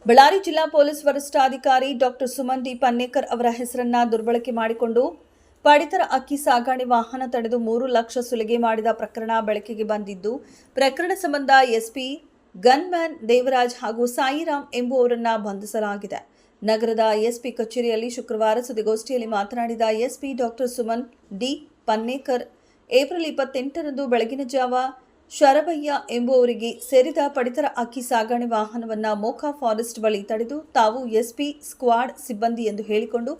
ಬಳ್ಳಾರಿ ಜಿಲ್ಲಾ ಪೊಲೀಸ್ ವರಿಷ್ಠಾಧಿಕಾರಿ doctor Suman D Pannekar ಅವರ ಹೆಸರನ್ನ ದುರ್ಬಳಕೆ ಮಾಡಿಕೊಂಡು ಪಡಿತರ ಅಕ್ಕಿ ಸಾಗಣೆ ವಾಹನ ತಡೆದು 3 ಲಕ್ಷ ಸುಲಿಗೆ ಮಾಡಿದ ಪ್ರಕರಣ ಬೆಳಕಿಗೆ ಬಂದಿದ್ದು, ಪ್ರಕರಣ ಸಂಬಂಧ ಎಸ್ಪಿ ಗನ್ಮ್ಯಾನ್ ದೇವರಾಜ್ ಹಾಗೂ ಸಾಯಿರಾಮ್ ಎಂಬುವವರನ್ನ ಬಂಧಿಸಲಾಗಿದೆ. ನಗರದ ಎಸ್ಪಿ ಕಚೇರಿಯಲ್ಲಿ ಶುಕ್ರವಾರ ಸುದ್ದಿಗೋಷ್ಠಿಯಲ್ಲಿ ಮಾತನಾಡಿದ SP doctor Suman D Pannekar, April 28ರಂದು ಬೆಳಗಿನ ಜಾವ ಶರಬಯ್ಯ ಎಂಬುವವರಿಗೆ ಸೇರಿದ ಪಡಿತರ ಅಕ್ಕಿ ಸಾಗಣೆ ವಾಹನವನ್ನು ಮೋಕಾ ಫಾರೆಸ್ಟ್ ಬಳಿ ತಡೆದು ತಾವು ಎಸ್ಪಿ ಸ್ಕ್ವಾಡ್ ಸಿಬ್ಬಂದಿ ಎಂದು ಹೇಳಿಕೊಂಡು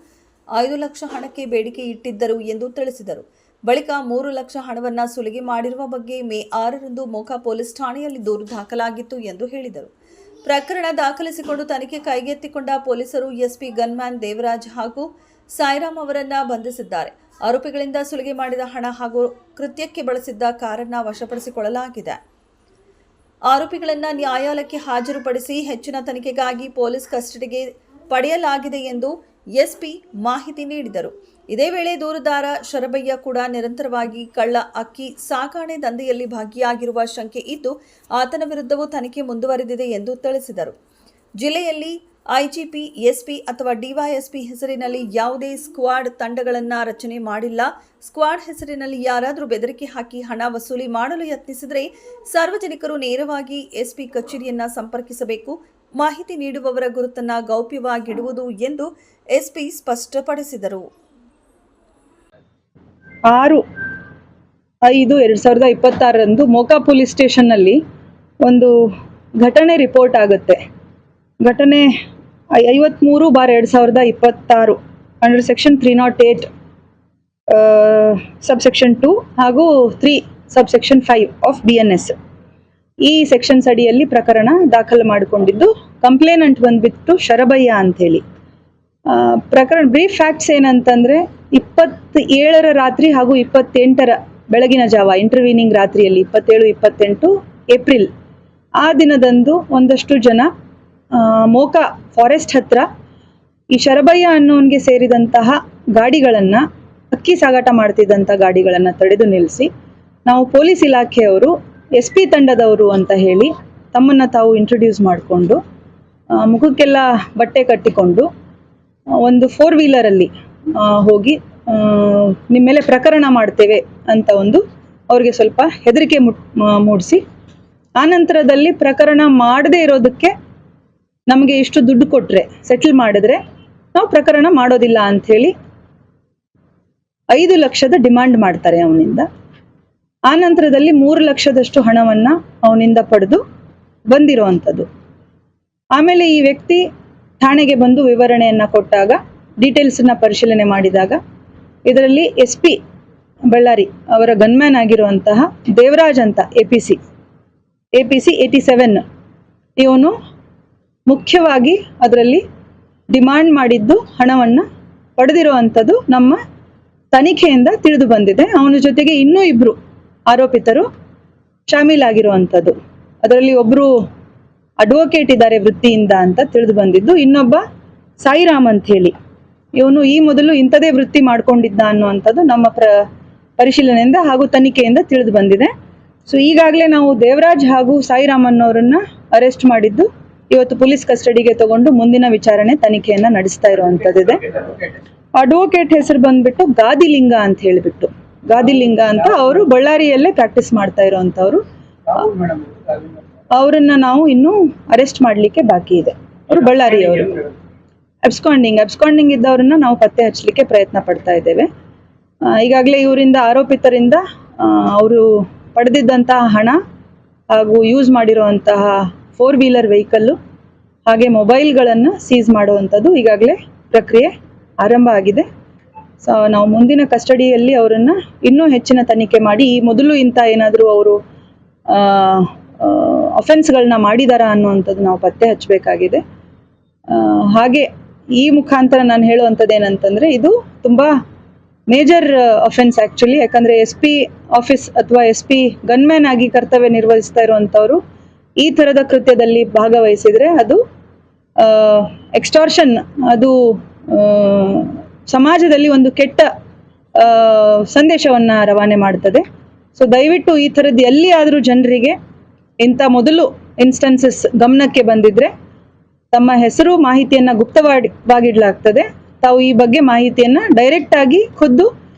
5 ಲಕ್ಷ ಹಣಕ್ಕೆ ಬೇಡಿಕೆ ಇಟ್ಟಿದ್ದರು ಎಂದು ತಿಳಿಸಿದರು. ಬಳಿಕ 3 ಲಕ್ಷ ಹಣವನ್ನು ಸುಲಿಗೆ ಮಾಡಿರುವ ಬಗ್ಗೆ ಮೇ 6ರಂದು ಮೋಕಾ ಪೊಲೀಸ್ ಠಾಣೆಯಲ್ಲಿ ದೂರು ದಾಖಲಾಗಿತ್ತು ಎಂದು ಹೇಳಿದರು. ಪ್ರಕರಣ ದಾಖಲಿಸಿಕೊಂಡು ತನಿಖೆ ಕೈಗೆತ್ತಿಕೊಂಡ ಪೊಲೀಸರು ಎಸ್ಪಿ ಗನ್ಮ್ಯಾನ್ ದೇವರಾಜ್ ಹಾಗೂ ಸಾಯಿರಾಮ್ ಅವರನ್ನ ಬಂಧಿಸಿದ್ದಾರೆ. ಆರೋಪಿಗಳಿಂದ ಸುಲಿಗೆ ಮಾಡಿದ ಹಣ ಹಾಗೂ ಕೃತ್ಯಕ್ಕೆ ಬಳಸಿದ್ದ ಕಾರನ್ನು ವಶಪಡಿಸಿಕೊಳ್ಳಲಾಗಿದೆ. ಆರೋಪಿಗಳನ್ನು ನ್ಯಾಯಾಲಯಕ್ಕೆ ಹಾಜರುಪಡಿಸಿ ಹೆಚ್ಚಿನ ತನಿಖೆಗಾಗಿ ಪೊಲೀಸ್ ಕಸ್ಟಡಿಗೆ ಪಡೆಯಲಾಗಿದೆ ಎಂದು ಎಸ್ಪಿ ಮಾಹಿತಿ ನೀಡಿದರು. ಇದೇ ವೇಳೆ ದೂರುದಾರ ಶರಬಯ್ಯ ಕೂಡ ನಿರಂತರವಾಗಿ ಕಳ್ಳ ಅಕ್ಕಿ ಸಾಗಣೆ ದಂಧೆಯಲ್ಲಿ ಭಾಗಿಯಾಗಿರುವ ಶಂಕೆ ಇದ್ದು, ಆತನ ವಿರುದ್ಧವೂ ತನಿಖೆ ಮುಂದುವರೆದಿದೆ ಎಂದು ತಿಳಿಸಿದರು. ಜಿಲ್ಲೆಯಲ್ಲಿ ಐಜಿಪಿ, ಎಸ್ಪಿ ಅಥವಾ ಡಿವೈಎಸ್ಪಿ ಹೆಸರಿನಲ್ಲಿ ಯಾವುದೇ ಸ್ಕ್ವಾಡ್ ತಂಡಗಳನ್ನು ರಚನೆ ಮಾಡಿಲ್ಲ. ಸ್ಕ್ವಾಡ್ ಹೆಸರಿನಲ್ಲಿ ಯಾರಾದರೂ ಬೆದರಿಕೆ ಹಾಕಿ ಹಣ ವಸೂಲಿ ಮಾಡಲು ಯತ್ನಿಸಿದರೆ ಸಾರ್ವಜನಿಕರು ನೇರವಾಗಿ ಎಸ್ಪಿ ಕಚೇರಿಯನ್ನು ಸಂಪರ್ಕಿಸಬೇಕು. ಮಾಹಿತಿ ನೀಡುವವರ ಗುರುತನ್ನು ಗೌಪ್ಯವಾಗಿಡುವುದು ಎಂದು ಎಸ್ಪಿ ಸ್ಪಷ್ಟಪಡಿಸಿದರು. 6/5/2026ರಂದು ಮೋಕಾ ಪೊಲೀಸ್ ಸ್ಟೇಷನ್ನಲ್ಲಿ ಒಂದು ಘಟನೆ ರಿಪೋರ್ಟ್ ಆಗುತ್ತೆ. ಘಟನೆ 53/2026 ಅಂಡರ್ ಸೆಕ್ಷನ್ 308 ಸಬ್ಸೆಕ್ಷನ್ 2 ಹಾಗೂ 3 ಸಬ್ಸೆಕ್ಷನ್ 5 ಆಫ್ BNS. ಈ ಸೆಕ್ಷನ್ಸ್ ಅಡಿಯಲ್ಲಿ ಪ್ರಕರಣ ದಾಖಲು ಮಾಡಿಕೊಂಡಿದ್ದು, ಕಂಪ್ಲೇನೆಂಟ್ ಬಂದ್ಬಿಟ್ಟು ಶರಬಯ್ಯ ಅಂಥೇಳಿ. ಪ್ರಕರಣ ಬ್ರೀಫ್ ಫ್ಯಾಕ್ಟ್ಸ್ ಏನಂತಂದರೆ, 27ರ ರಾತ್ರಿ ಹಾಗೂ 28ರ ಬೆಳಗಿನ ಜಾವ ಇಂಟರ್ವೀನಿಂಗ್ ರಾತ್ರಿಯಲ್ಲಿ 27-28 ಏಪ್ರಿಲ್ ಆ ದಿನದಂದು ಒಂದಷ್ಟು ಜನ ಮೋಕಾ ಫಾರೆಸ್ಟ್ ಹತ್ರ ಈ ಶರಬಯ್ಯ ಅನ್ನೋನ್ಗೆ ಸೇರಿದಂತಹ ಗಾಡಿಗಳನ್ನು, ಅಕ್ಕಿ ಸಾಗಾಟ ಮಾಡ್ತಿದ್ದಂಥ ಗಾಡಿಗಳನ್ನು ತಡೆದು ನಿಲ್ಲಿಸಿ, ನಾವು ಪೊಲೀಸ್ ಇಲಾಖೆಯವರು SP ತಂಡದವರು ಅಂತ ಹೇಳಿ ತಮ್ಮನ್ನು ತಾವು ಇಂಟ್ರೊಡ್ಯೂಸ್ ಮಾಡಿಕೊಂಡು ಮುಖಕ್ಕೆಲ್ಲ ಬಟ್ಟೆ ಕಟ್ಟಿಕೊಂಡು ಒಂದು 4 ವೀಲರಲ್ಲಿ ಹೋಗಿ ನಿಮ್ಮ ಮೇಲೆ ಪ್ರಕರಣ ಮಾಡ್ತೇವೆ ಅಂತ ಅವ್ರಿಗೆ ಸ್ವಲ್ಪ ಹೆದರಿಕೆ ಮೂಡಿಸಿ, ಆನಂತರದಲ್ಲಿ ಪ್ರಕರಣ ಮಾಡದೇ ಇರೋದಕ್ಕೆ ನಮಗೆ ಇಷ್ಟು ದುಡ್ಡು ಕೊಟ್ಟರೆ, ಸೆಟಲ್ ಮಾಡಿದ್ರೆ ನಾವು ಪ್ರಕರಣ ಮಾಡೋದಿಲ್ಲ ಅಂಥೇಳಿ 5 ಲಕ್ಷದ ಡಿಮಾಂಡ್ ಮಾಡ್ತಾರೆ ಅವನಿಂದ. ಆನಂತರದಲ್ಲಿ 3 ಲಕ್ಷದಷ್ಟು ಹಣವನ್ನು ಅವನಿಂದ ಪಡೆದು ಬಂದಿರೋವಂಥದ್ದು. ಆಮೇಲೆ ಈ ವ್ಯಕ್ತಿ ಠಾಣೆಗೆ ಬಂದು ವಿವರಣೆಯನ್ನು ಕೊಟ್ಟಾಗ, ಡೀಟೇಲ್ಸನ್ನು ಪರಿಶೀಲನೆ ಮಾಡಿದಾಗ, ಇದರಲ್ಲಿ SP ಬಳ್ಳಾರಿ ಅವರ ಗನ್ಮ್ಯಾನ್ ಆಗಿರುವಂತಹ ದೇವರಾಜ್ ಅಂತ APC 87 ಇವನು ಮುಖ್ಯವಾಗಿ ಅದರಲ್ಲಿ ಡಿಮಾಂಡ್ ಮಾಡಿದ್ದು ಹಣವನ್ನು ಪಡೆದಿರುವಂಥದ್ದು ನಮ್ಮ ತನಿಖೆಯಿಂದ ತಿಳಿದು ಬಂದಿದೆ. ಅವನ ಜೊತೆಗೆ ಇನ್ನೂ 2 ಆರೋಪಿತರು ಶಾಮೀಲಾಗಿರುವಂಥದ್ದು. ಅದರಲ್ಲಿ ಒಬ್ಬರು ಅಡ್ವೊಕೇಟ್ ಇದ್ದಾರೆ ವೃತ್ತಿಯಿಂದ ಅಂತ ತಿಳಿದು ಬಂದಿದ್ದು, ಇನ್ನೊಬ್ಬ ಸಾಯಿರಾಮ್ ಅಂತ ಹೇಳಿ ಇವನು ಈ ಮೊದಲು ಇಂಥದೇ ವೃತ್ತಿ ಮಾಡ್ಕೊಂಡಿದ್ದ ಅನ್ನುವಂಥದ್ದು ನಮ್ಮ ಪರಿಶೀಲನೆಯಿಂದ ಹಾಗೂ ತನಿಖೆಯಿಂದ ತಿಳಿದು ಬಂದಿದೆ. ಸೊ ಈಗಾಗಲೇ ನಾವು ದೇವರಾಜ್ ಹಾಗೂ ಸಾಯಿರಾಮ್ ಅನ್ನೋರನ್ನ ಅರೆಸ್ಟ್ ಮಾಡಿದ್ದು, ಇವತ್ತು ಪೊಲೀಸ್ ಕಸ್ಟಡಿಗೆ ತಗೊಂಡು ಮುಂದಿನ ವಿಚಾರಣೆ ತನಿಖೆಯನ್ನ ನಡೆಸ್ತಾ ಇರುವಂತದ್ದಿದೆ. ಅಡ್ವೊಕೇಟ್ ಹೆಸರು ಬಂದ್ಬಿಟ್ಟು ಗಾದಿಲಿಂಗ ಅಂತ ಹೇಳಿಬಿಟ್ಟು, ಗಾದಿಲಿಂಗ ಅಂತ ಅವರು ಬಳ್ಳಾರಿಯಲ್ಲೇ ಪ್ರಾಕ್ಟೀಸ್ ಮಾಡ್ತಾ ಇರೋವಂಥವ್ರು. ಅವರನ್ನ ನಾವು ಇನ್ನೂ ಅರೆಸ್ಟ್ ಮಾಡಲಿಕ್ಕೆ ಬಾಕಿ ಇದೆ. ಅವರು ಬಳ್ಳಾರಿಯವರು. ಅಬ್ಸ್ಕಾಂಡಿಂಗ್ ಇದ್ದವ್ರನ್ನ ನಾವು ಪತ್ತೆ ಹಚ್ಚಲಿಕ್ಕೆ ಪ್ರಯತ್ನ ಪಡ್ತಾ ಇದ್ದೇವೆ. ಈಗಾಗಲೇ ಇವರಿಂದ ಆರೋಪಿತರಿಂದ ಅವರು ಪಡೆದಿದ್ದಂತಹ ಹಣ ಹಾಗೂ ಯೂಸ್ ಮಾಡಿರುವಂತಹ 4 ವೀಲರ್ ವೆಹಿಕಲ್ಲು ಹಾಗೆ ಮೊಬೈಲ್ಗಳನ್ನು ಸೀಸ್ ಮಾಡುವಂಥದ್ದು ಈಗಾಗಲೇ ಪ್ರಕ್ರಿಯೆ ಆರಂಭ ಆಗಿದೆ. ಸೊ ನಾವು ಮುಂದಿನ ಕಸ್ಟಡಿಯಲ್ಲಿ ಅವರನ್ನು ಇನ್ನೂ ಹೆಚ್ಚಿನ ತನಿಖೆ ಮಾಡಿ, ಈ ಮೊದಲು ಇಂಥ ಏನಾದರೂ ಅವರು ಅಫೆನ್ಸ್ಗಳನ್ನ ಮಾಡಿದಾರಾ ಅನ್ನುವಂಥದ್ದು ನಾವು ಪತ್ತೆ ಹಚ್ಚಬೇಕಾಗಿದೆ. ಹಾಗೆ ಈ ಮುಖಾಂತರ ನಾನು ಹೇಳುವಂಥದ್ದು ಏನಂತಂದರೆ, ಇದು ತುಂಬ ಮೇಜರ್ ಅಫೆನ್ಸ್ ಆ್ಯಕ್ಚುಲಿ. ಯಾಕಂದರೆ SP ಆಫೀಸ್ ಅಥವಾ SP ಗನ್ಮ್ಯಾನ್ ಆಗಿ ಕರ್ತವ್ಯ ನಿರ್ವಹಿಸ್ತಾ ಇರುವಂಥವ್ರು ಈ ಥರದ ಕೃತ್ಯದಲ್ಲಿ ಭಾಗವಹಿಸಿದರೆ ಅದು ಎಕ್ಸ್ಟಾರ್ಷನ್, ಅದು ಸಮಾಜದಲ್ಲಿ ಒಂದು ಕೆಟ್ಟ ಸಂದೇಶವನ್ನು ರವಾನೆ ಮಾಡ್ತದೆ. ಸೊ ದಯವಿಟ್ಟು ಈ ಥರದ್ದು ಎಲ್ಲಿ ಆದರೂ ಜನರಿಗೆ ಇಂಥ ಮೊದಲು ಇನ್ಸ್ಟೆನ್ಸಸ್ ಗಮನಕ್ಕೆ ಬಂದಿದ್ರೆ ತಮ್ಮ ಹೆಸರು ಮಾಹಿತಿಯನ್ನ ಗುಪ್ತವಾಗಿಡಲಾಗ್ತದೆ. ತಾವು ಈ ಬಗ್ಗೆ ಮಾಹಿತಿಯನ್ನ ಡೈರೆಕ್ಟ್ ಆಗಿ ಖುದ್ದು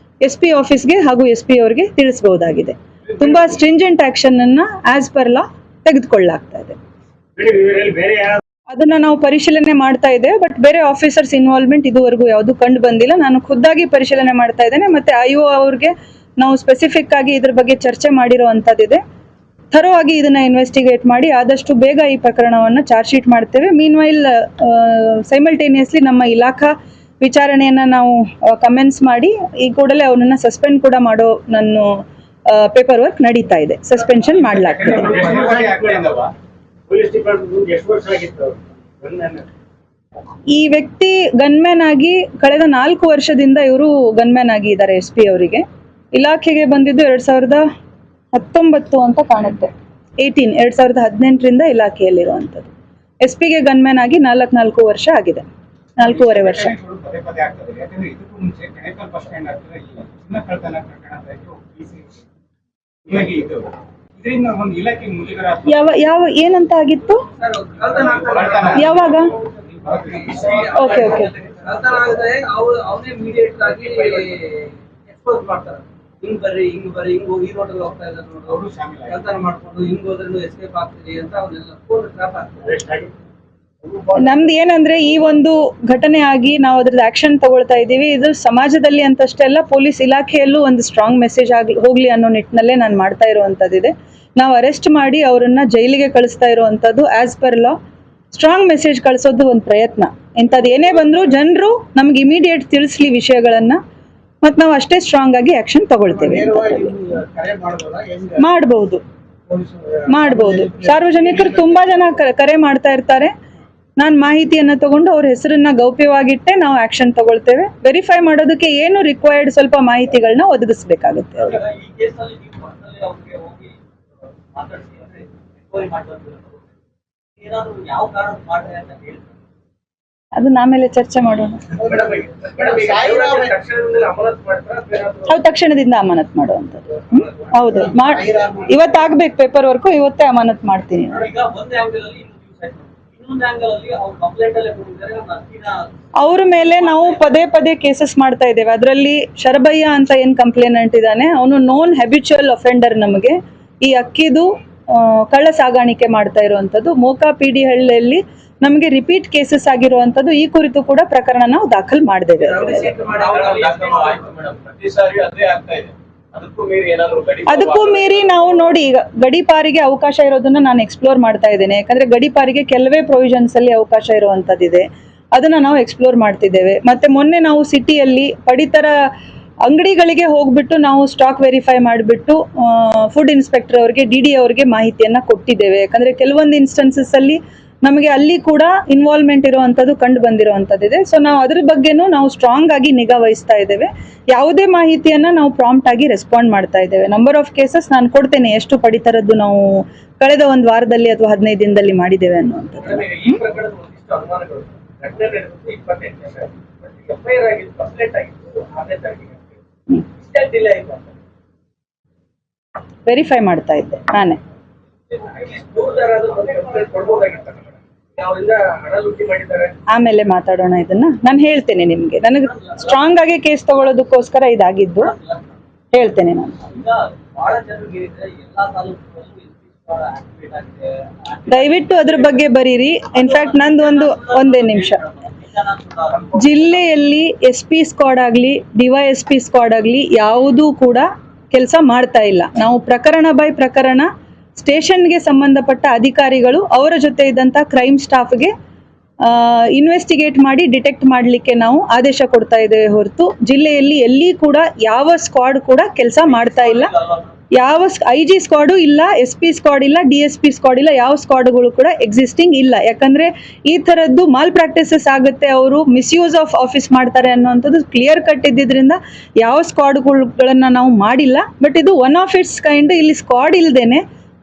SP ಆಫೀಸ್ಗೆ ಹಾಗೂ SP ಅವರಿಗೆ ತಿಳಿಸಬಹುದಾಗಿದೆ. ತುಂಬಾ ಸ್ಟ್ರಿಂಜೆಂಟ್ ಆಕ್ಷನ್ ಅನ್ನ ಆಸ್ ಪರ್ ಲಾ ತೆಗೆದುಕೊಳ್ಳಲಾಗ್ತಾ ಇದೆ. ಅದನ್ನ ನಾವು ಪರಿಶೀಲನೆ ಮಾಡ್ತಾ ಇದ್ದೇವೆ. ಬಟ್ ಬೇರೆ ಆಫೀಸರ್ಸ್ ಇನ್ವಾಲ್ವ್ಮೆಂಟ್ ಇದುವರೆಗೂ ಯಾವುದು ಕಂಡು ಬಂದಿಲ್ಲ. ನಾನು ಖುದ್ದಾಗಿ ಪರಿಶೀಲನೆ ಮಾಡ್ತಾ ಇದ್ದೇನೆ. ಮತ್ತೆ IO ಅವ್ರಿಗೆ ನಾವು ಸ್ಪೆಸಿಫಿಕ್ ಆಗಿ ಇದ್ರ ಬಗ್ಗೆ ಚರ್ಚೆ ಮಾಡಿರೋ ಅಂಥದ್ದಿದೆ. ಥರೋ ಆಗಿ ಇದನ್ನ ಇನ್ವೆಸ್ಟಿಗೇಟ್ ಮಾಡಿ ಆದಷ್ಟು ಬೇಗ ಈ ಪ್ರಕರಣವನ್ನು ಚಾರ್ಜ್ ಶೀಟ್ ಮಾಡ್ತೇವೆ. ಮೀನ್ ವೈಲ್ ಸೈಮಲ್ಟೇನಿಯಸ್ಲಿ ನಮ್ಮ ಇಲಾಖಾ ವಿಚಾರಣೆಯನ್ನ ನಾವು ಕಮೆನ್ಸ್ ಮಾಡಿ ಈ ಕೂಡಲೇ ಅವನನ್ನ ಸಸ್ಪೆಂಡ್ ಕೂಡ ಮಾಡೋ ನನ್ನ ಪೇಪರ್ ವರ್ಕ್ ನಡೀತಾ ಇದೆ. ಸಸ್ಪೆನ್ಷನ್ ಮಾಡಲಾಗ್ತದೆ. ಈ ವ್ಯಕ್ತಿ ಗನ್ಮ್ಯಾನ್ ಆಗಿ ಕಳೆದ 4 ವರ್ಷದಿಂದ ಇವರು ಗನ್ಮ್ಯಾನ್ ಆಗಿ ಇದ್ದಾರೆ. SP ಅವರಿಗೆ ಇಲಾಖೆಗೆ ಬಂದಿದ್ದು 2019 ಅಂತ ಕಾಣುತ್ತೆ. 2018ರಿಂದ ಇಲಾಖೆಯಲ್ಲಿರುವಂಥದ್ದು. SPಗೆ ಗನ್ಮ್ಯಾನ್ ಆಗಿ 4 ವರ್ಷ ಆಗಿದೆ. 4.5 ವರ್ಷ. ಯಾವ ಏನಂತ ಆಗಿತ್ತು, ಯಾವಾಗ? Okay okay. ಹಿಂಗ್ ಬರ್ರಿ ಹಿಂಗ್ ಹೋಗಿ ರೋಡಲ್ಲಿ ಹೋಗ್ತಾ ಇದ್ದಾರೆ ನೋಡು, ಕೆಲಸ ಮಾಡ್ಕೊಂಡು ಹಿಂಗ್ ಹೋದ್ರೆ ಎಸ್ಕೇಪ್ ಆಗ್ತೀರಿ ಅಂತ ಅವನ್ನೆಲ್ಲ ಫೋನ್ ಟ್ರಾಪ್ ಆಗ್ತದೆ. ನಮ್ದು ಏನಂದ್ರೆ ಈ ಒಂದು ಘಟನೆ ಆಗಿ ನಾವು ಅದ್ರದ್ದು ಆಕ್ಷನ್ ತಗೊಳ್ತಾ ಇದ್ದೀವಿ. ಇದು ಸಮಾಜದಲ್ಲಿ ಅಂತಷ್ಟೇ ಅಲ್ಲ, ಪೊಲೀಸ್ ಇಲಾಖೆಯಲ್ಲೂ ಒಂದು ಸ್ಟ್ರಾಂಗ್ ಮೆಸೇಜ್ ಹೋಗ್ಲಿ ಅನ್ನೋ ನಿಟ್ಟಿನಲ್ಲೇ ನಾನು ಮಾಡ್ತಾ ಇರುವಂತದ್ದಿದೆ. ನಾವು ಅರೆಸ್ಟ್ ಮಾಡಿ ಅವರನ್ನ ಜೈಲಿಗೆ ಕಳಿಸ್ತಾ ಇರುವಂತದ್ದು as per law strong message ಕಳಿಸೋದು ಒಂದು ಪ್ರಯತ್ನ. ಇಂಥದ್ದು ಏನೇ ಬಂದ್ರು ಜನರು ನಮ್ಗೆ ಇಮಿಡಿಯೇಟ್ ತಿಳಿಸ್ಲಿ ವಿಷಯಗಳನ್ನ, ಮತ್ ನಾವು ಅಷ್ಟೇ ಸ್ಟ್ರಾಂಗ್ ಆಗಿ ಆಕ್ಷನ್ ತಗೊಳ್ತೇವೆ. ಮಾಡಬಹುದು. ಸಾರ್ವಜನಿಕರು ತುಂಬಾ ಜನ ಕರೆ ಮಾಡ್ತಾ ಇರ್ತಾರೆ. ನಾನು ಮಾಹಿತಿಯನ್ನ ತಗೊಂಡು ಅವ್ರ ಹೆಸರನ್ನ ಗೌಪ್ಯವಾಗಿಟ್ಟೆ ನಾವು ಆಕ್ಷನ್ ತಗೊಳ್ತೇವೆ. ವೆರಿಫೈ ಮಾಡೋದಕ್ಕೆ ಏನು ರಿಕ್ವೈರ್ಡ್ ಸ್ವಲ್ಪ ಮಾಹಿತಿಗಳನ್ನ ಒದಗಿಸಬೇಕಾಗುತ್ತೆ. ಅದು ಆಮೇಲೆ ಚರ್ಚೆ ಮಾಡೋಣ. ಅವ್ರು ತಕ್ಷಣದಿಂದ ಅಮಾನತ್ ಮಾಡುವಂಥದ್ದು. ಹೌದು, ಇವತ್ತಾಗ್ಬೇಕು ಪೇಪರ್ ವರ್ಕು, ಇವತ್ತೇ ಅಮಾನತ್ ಮಾಡ್ತೀನಿ. ಅವ್ರ ಮೇಲೆ ನಾವು ಪದೇ ಕೇಸಸ್ ಮಾಡ್ತಾ ಇದ್ದೇವೆ. ಅದರಲ್ಲಿ ಶರಬಯ್ಯ ಅಂತ ಏನ್ ಕಂಪ್ಲೇನೆಂಟ್ ಇದ್ದಾನೆ, ಅವನು ನೋನ್ ಹ್ಯಾಬಿಚುವಲ್ ಅಫೆಂಡರ್. ನಮಗೆ ಈ ಅಕ್ಕಿದು ಕಳ್ಳ ಸಾಗಾಣಿಕೆ ಮಾಡ್ತಾ ಇರುವಂತದ್ದು ಮೋಕಾ PD ಹಳ್ಳಿಯಲ್ಲಿ ನಮಗೆ ರಿಪೀಟ್ ಕೇಸಸ್ ಆಗಿರುವಂತದ್ದು. ಈ ಕುರಿತು ಕೂಡ ಪ್ರಕರಣ ನಾವು ದಾಖಲು ಮಾಡಿದ್ದೇವೆ. ಅದಕ್ಕೂ ಮೀರಿ ನಾವು ನೋಡಿ, ಈಗ ಗಡಿಪಾರಿಗೆ ಅವಕಾಶ ಇರೋದನ್ನ ನಾನು ಎಕ್ಸ್ಪ್ಲೋರ್ ಮಾಡ್ತಾ ಇದ್ದೇನೆ. ಯಾಕಂದ್ರೆ ಗಡಿಪಾರಿಗೆ ಕೆಲವೇ ಪ್ರೊವಿಷನ್ಸ್ ಅಲ್ಲಿ ಅವಕಾಶ ಇರುವಂತದ್ದಿದೆ, ಅದನ್ನ ನಾವು ಎಕ್ಸ್ಪ್ಲೋರ್ ಮಾಡ್ತಿದ್ದೇವೆ. ಮತ್ತೆ ಮೊನ್ನೆ ನಾವು ಸಿಟಿಯಲ್ಲಿ ಪಡಿತರ ಅಂಗಡಿಗಳಿಗೆ ಹೋಗ್ಬಿಟ್ಟು ನಾವು ಸ್ಟಾಕ್ ವೆರಿಫೈ ಮಾಡಿಬಿಟ್ಟು ಫುಡ್ ಇನ್ಸ್ಪೆಕ್ಟರ್ ಅವರಿಗೆ DD ಅವರಿಗೆ ಮಾಹಿತಿಯನ್ನ ಕೊಟ್ಟಿದ್ದೇವೆ. ಯಾಕಂದ್ರೆ ಕೆಲವೊಂದು ಇನ್ಸ್ಟೆನ್ಸಸ್ ಅಲ್ಲಿ ನಮಗೆ ಅಲ್ಲಿ ಕೂಡ ಇನ್ವಾಲ್ವ್ಮೆಂಟ್ ಇರುವಂತದ್ದು ಕಂಡು ಬಂದಿರುವಂತದ್ದಿದೆ. ಸೊ ನಾವು ಅದ್ರ ಬಗ್ಗೆನೂ ನಾವು ಸ್ಟ್ರಾಂಗ್ ಆಗಿ ನಿಗಾ ವಹಿಸ್ತಾ ಇದ್ದೇವೆ. ಯಾವುದೇ ಮಾಹಿತಿಯನ್ನ ನಾವು ಪ್ರಾಂಪ್ಟ್ ಆಗಿ ರೆಸ್ಪಾಂಡ್ ಮಾಡ್ತಾ ಇದ್ದೇವೆ. ನಂಬರ್ ಆಫ್ ಕೇಸಸ್ ನಾನು ಕೊಡ್ತೇನೆ, ಎಷ್ಟು ಪಡಿತರದ್ದು ನಾವು ಕಳೆದ 1 ವಾರದಲ್ಲಿ ಅಥವಾ 15 ದಿನದಲ್ಲಿ ಮಾಡಿದ್ದೇವೆ ಅನ್ನುವಂಥದ್ದು. ವೆರಿಫೈ ಮಾಡ್ತಾ ಇದ್ದೆ ನಾನೇ. ಆಮೇಲೆ ಮಾತಾಡೋಣ ಇದನ್ನ. ನಾನು ಹೇಳ್ತೇನೆ ನಿಮ್ಗೆ, ನನಗೆ ಸ್ಟ್ರಾಂಗ್ ಆಗಿ ಕೇಸ್ ತಗೊಳ್ಳೋದಕ್ಕೋಸ್ಕರ ಇದಾಗಿದ್ದು ಹೇಳ್ತೇನೆ ನಾನು. ದಯವಿಟ್ಟು ಅದ್ರ ಬಗ್ಗೆ ಬರೀರಿ. ಇನ್ಫ್ಯಾಕ್ಟ್ ನಂದು ಒಂದೇ ನಿಮಿಷ, ಜಿಲ್ಲೆಯಲ್ಲಿ SP ಸ್ಕ್ವಾಡ್ ಆಗ್ಲಿ DYSP ಸ್ಕ್ವಾಡ್ ಆಗ್ಲಿ ಯಾವುದೂ ಕೂಡ ಕೆಲಸ ಮಾಡ್ತಾ ಇಲ್ಲ. ನಾವು ಪ್ರಕರಣ ಬೈ ಪ್ರಕರಣ ಸ್ಟೇಷನ್ಗೆ ಸಂಬಂಧಪಟ್ಟ ಅಧಿಕಾರಿಗಳು ಅವರ ಜೊತೆ ಇದ್ದಂತ ಕ್ರೈಮ್ ಸ್ಟಾಫ್ಗೆ ಇನ್ವೆಸ್ಟಿಗೇಟ್ ಮಾಡಿ ಡಿಟೆಕ್ಟ್ ಮಾಡಲಿಕ್ಕೆ ನಾವು ಆದೇಶ ಕೊಡ್ತಾ ಇದ್ದೇವೆ ಹೊರತು ಜಿಲ್ಲೆಯಲ್ಲಿ ಎಲ್ಲಿ ಕೂಡ ಯಾವ ಸ್ಕ್ವಾಡ್ ಕೂಡ ಕೆಲಸ ಮಾಡ್ತಾ ಇಲ್ಲ. ಯಾವ IG ಸ್ಕ್ವಾಡು ಇಲ್ಲ, SP ಸ್ಕ್ವಾಡ್ ಇಲ್ಲ, DSP ಸ್ಕ್ವಾಡ್ ಇಲ್ಲ, ಯಾವ ಸ್ಕ್ವಾಡ್ಗಳು ಕೂಡ ಎಕ್ಸಿಸ್ಟಿಂಗ್ ಇಲ್ಲ. ಯಾಕಂದ್ರೆ ಈ ತರದ್ದು ಮಾಲ್ ಪ್ರಾಕ್ಟೀಸಸ್ ಆಗುತ್ತೆ, ಅವರು ಮಿಸ್ಯೂಸ್ ಆಫ್ ಆಫೀಸ್ ಮಾಡ್ತಾರೆ ಅನ್ನುವಂಥದ್ದು ಕ್ಲಿಯರ್ ಕಟ್ ಇದ್ದಿದ್ರಿಂದ ಯಾವ ಸ್ಕ್ವಾಡ್ಗಳನ್ನ ನಾವು ಮಾಡಿಲ್ಲ. ಬಟ್ ಇದು ಒನ್ ಆಫ್ ಇಟ್ಸ್ ಕೈಂಡ್. ಇಲ್ಲಿ ಸ್ಕ್ವಾಡ್ ಇಲ್ದೇನೆ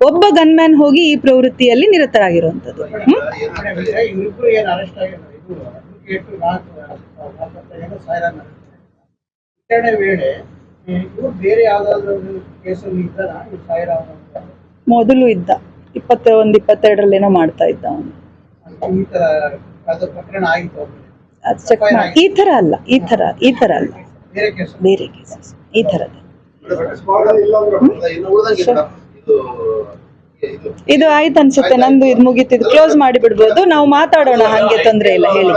ಒಬ್ಬ ಗನ್ಮ್ಯಾನ್ ಹೋಗಿ ಈ ಪ್ರವೃತ್ತಿಯಲ್ಲಿ ನಿರತರಾಗಿರುವಂಥದ್ದು. ಮೊದಲು ಇದ್ದ 21-22 ಮಾಡ್ತಾ ಇದ್ದ ಅವನು. ಈ ತರ ಅದು ಪ್ರಕರಣ ಆಗಿತ್ತು ಅವ್ರಿಗೆ. ಅದು ಚೆಕ್ ಮಾಡಿ. ಈ ತರ ಅಲ್ಲ, ಈ ತರ ಅಲ್ಲ, ಬೇರೆ ಕೇಸ್ ಬೇರೆ ಕೇಸಸ್ ಈ ಥರದ್ದು. ಇದು ಆಯ್ತು ಅನ್ಸುತ್ತೆ, ನಂದು ಇದು ಮುಗೀತಿದ್ದು, ಕ್ಲೋಸ್ ಮಾಡಿ ಬಿಡ್ಬೋದು. ನಾವು ಮಾತಾಡೋಣ, ಹಂಗೆ ತೊಂದರೆ ಇಲ್ಲ, ಹೇಳಿ.